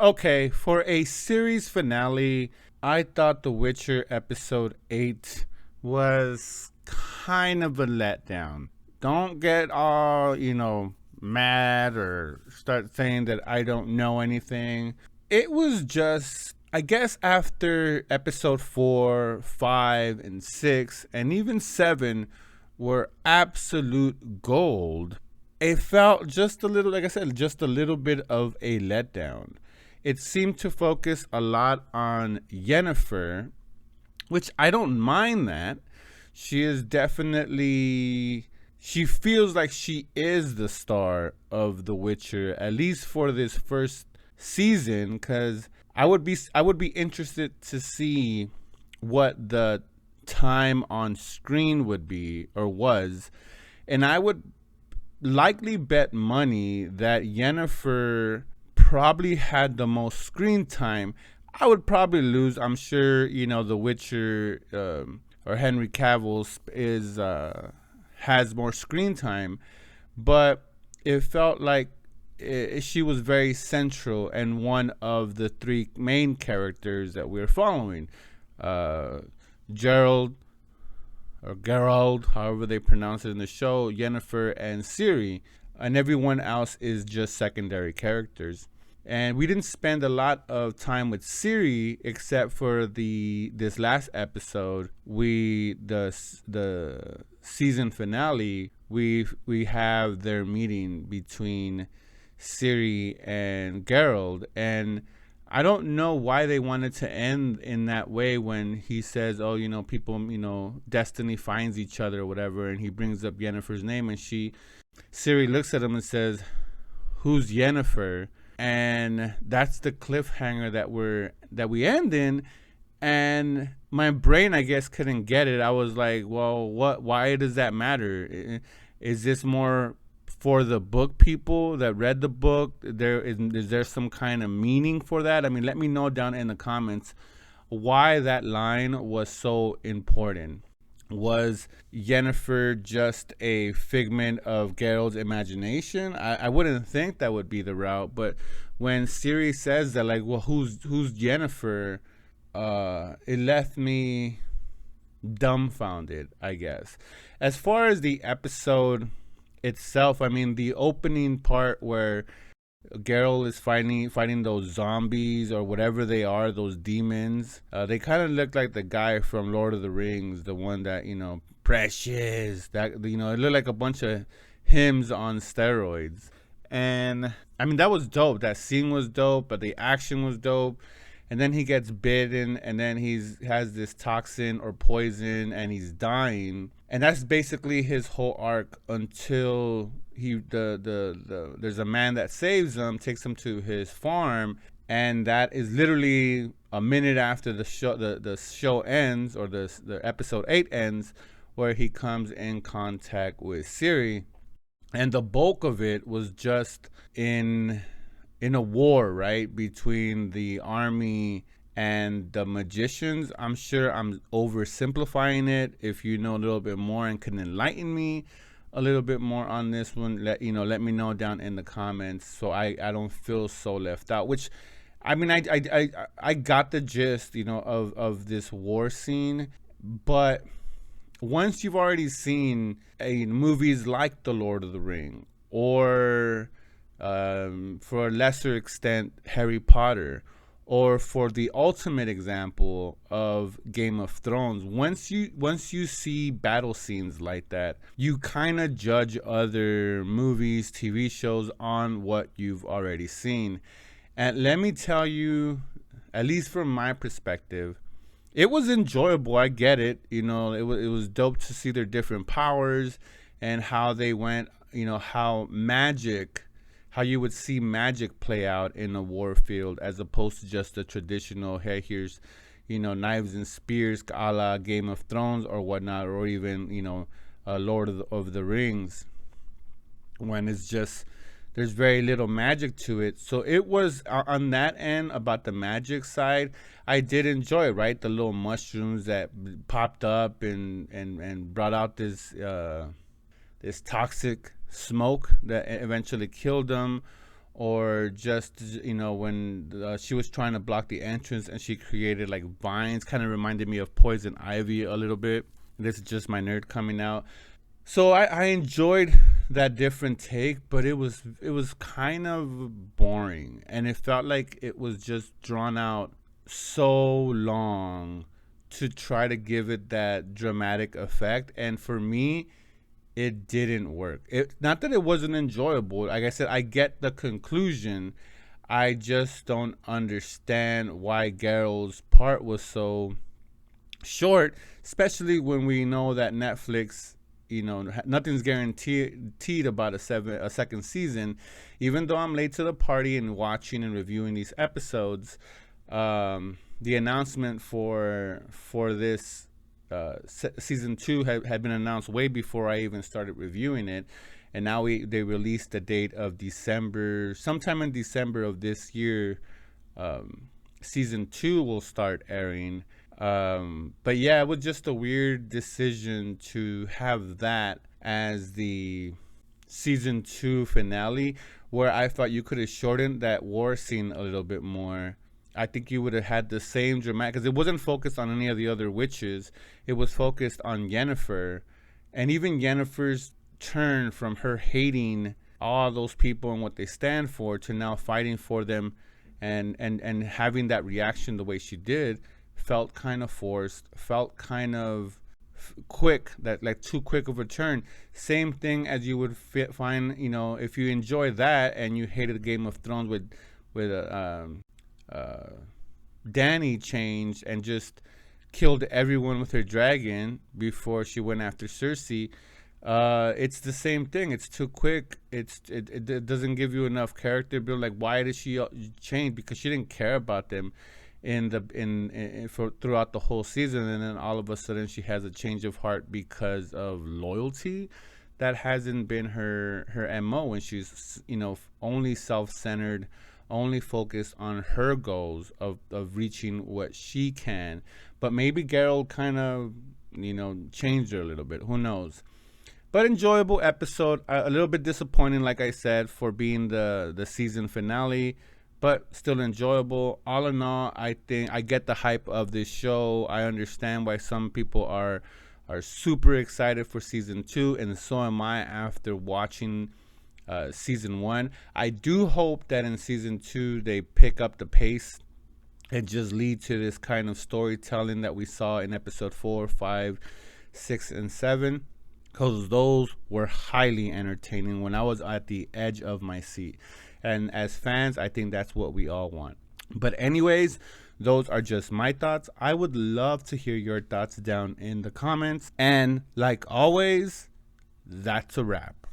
Okay, for a series finale, I thought The Witcher episode 8 was kind of a letdown. Don't get all, mad or start saying that I don't know anything. It was just, I guess, after episode 4, 5, and 6, and even 7 were absolute gold. It felt just a little, like I said, just a little bit of a letdown. It seemed to focus a lot on Yennefer, which I don't mind that. She is definitely, she feels like she is the star of The Witcher, at least for this first season, because I would be interested to see what the time on screen would be or was, and I would likely bet money that Yennefer probably had the most screen time. I would probably lose. I'm sure The Witcher or Henry Cavill is has more screen time, but it felt like she was very central and one of the three main characters that we're following. Uh, Gerald or Gerald, however they pronounce it in the show, Yennefer and Ciri, and everyone else is just secondary characters. And we didn't spend a lot of time with Ciri except for this last episode. The season finale. We have their meeting between Ciri and Gerald, and I don't know why they wanted to end in that way when he says, "Oh, people, destiny finds each other or whatever," and he brings up Yennefer's name, and Ciri looks at him and says, "Who's Yennefer?" And that's the cliffhanger that we end in, and my brain, I guess, couldn't get it. I was like, well, what? Why does that matter? Is this more for the book people that read the book? Is there some kind of meaning for that? I mean, let me know down in the comments why that line was so important. Was Yennefer just a figment of Geralt's imagination? I wouldn't think that would be the route, but when Ciri says that, like, well, who's Yennefer? It left me dumbfounded, I guess. As far as the episode itself, I mean, the opening part where Geralt is fighting those zombies or whatever they are, those demons. They kind of look like the guy from Lord of the Rings, the one that Precious. That it looked like a bunch of hymns on steroids. And I mean, that was dope. That scene was dope, but the action was dope. And then he gets bitten, and then has this toxin or poison, and he's dying. And that's basically his whole arc until there's a man that saves him, takes him to his farm, and that is literally a minute after the show ends, or the episode 8 ends, where he comes in contact with Ciri, and the bulk of it was just in a war, right, between the army and the magicians. I'm sure I'm oversimplifying it. If you know a little bit more and can enlighten me a little bit more on this one, let me know down in the comments so I don't feel so left out. Which, I mean, I got the gist, of this war scene, but once you've already seen movies like The Lord of the Ring, or for a lesser extent Harry Potter, or for the ultimate example of Game of Thrones, once you see battle scenes like that, you kind of judge other movies, TV shows on what you've already seen. And let me tell you, at least from my perspective, it was enjoyable. I get it. It was dope to see their different powers and how they went, how you would see magic play out in a war field, as opposed to just the traditional, hey, here's, knives and spears, a la Game of Thrones or whatnot, or even, Lord of the Rings, when it's just, there's very little magic to it. So it was, on that end, about the magic side, I did enjoy it, right? The little mushrooms that popped up and brought out this toxic smoke that eventually killed them, or just, when she was trying to block the entrance and she created like vines, kind of reminded me of Poison Ivy a little bit. This is just my nerd coming out. So I enjoyed that different take, but it was kind of boring, and it felt like it was just drawn out so long to try to give it that dramatic effect. And for me, it didn't work. It not that it wasn't enjoyable. Like I said, I get the conclusion. I just don't understand why Geralt's part was so short, especially when we know that Netflix, nothing's guaranteed about a second season. Even though I'm late to the party and watching and reviewing these episodes, the announcement for this season 2 had been announced way before I even started reviewing it, and now they released the date of December, sometime in December of this year. Season 2 will start airing. But yeah, it was just a weird decision to have that as the season 2 finale, where I thought you could have shortened that war scene a little bit more. I think you would have had the same dramatic, because it wasn't focused on any of the other witches. It was focused on Yennefer, and even Yennefer's turn from her hating all those people and what they stand for to now fighting for them, and having that reaction the way she did felt kind of forced, felt kind of quick, that like too quick of a turn. Same thing as you would find, if you enjoy that and you hated Game of Thrones with Dany changed and just killed everyone with her dragon before she went after Cersei. It's the same thing. It's too quick. It doesn't give you enough character build. Like, why did she change? Because she didn't care about them throughout the whole season, and then all of a sudden she has a change of heart because of loyalty. That hasn't been her MO, when she's only self-centered, only focused on her goals of reaching what she can. But maybe Geralt kind of changed her a little bit, who knows. But enjoyable episode, a little bit disappointing, like I said, for being the season finale, but still enjoyable. All in all, I think I get the hype of this show. I understand why some people are super excited for season 2, and so am I after watching season 1. I do hope that in season 2 they pick up the pace and just lead to this kind of storytelling that we saw in episode 4, 5, 6, and 7, because those were highly entertaining when I was at the edge of my seat. And as fans, I think that's what we all want. But anyways, those are just my thoughts. I would love to hear your thoughts down in the comments. And like always, that's a wrap.